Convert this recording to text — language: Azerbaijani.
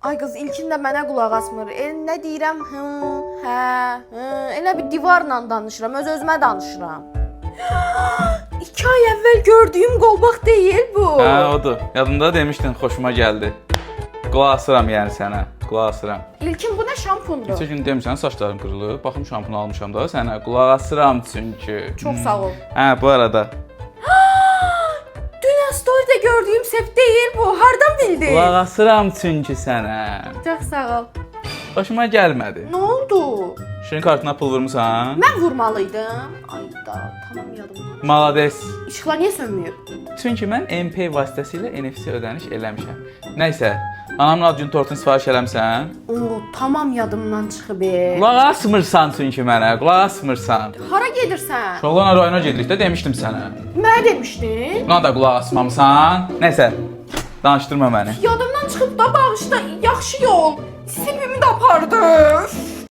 Ay qız ilkin də mənə qulaq asmır. Nə deyirəm? Elə bir divarla danışıram, öz-özümə danışıram. 2 ay əvvəl gördüyüm qolbaq deyil bu. Hə, odur. Yadımda demişdin, xoşuma gəldi. Qulaq asıram yəni sənə. Qulaq asıram. İlkin bu nə şampundur? Neçə gün demirsən, saçlarım qırılıb. Baxım şampun almışam da sənə. Qulaq asıram çünki. Çox sağ ol. Hə, bu arada. Dünən storydə gördüyüm Sep deyil bu. Hardan bildin? Qulaq asıram çünki sənə. Çox sağ ol. Xoşuma gəlmədi. Nə oldu? Şirin kartına pul vurmusan? Mən vurmalıydım. Ay da, tamam yadımdan. Malades. İşıqlar niyə sönməyib? Çünki mən MP vasitəsilə NFC ödəniş eləmişəm. Nəysə, anamın ad günü tortunu sifariş eləmisən? Oo, tamam yadımdan çıxıb. Qulaq asmırsan çünki mənə, qulaq asmırsan. Hara gedirsən? Şoğlan rayona gedirik də demişdim sənə. Mənə demişdin? Buna da qulaq asmamısan. Nəysə, danışdırma məni. Yadımdan çıxıb da bağışla, yaxşı yol. Sipimi də apardı.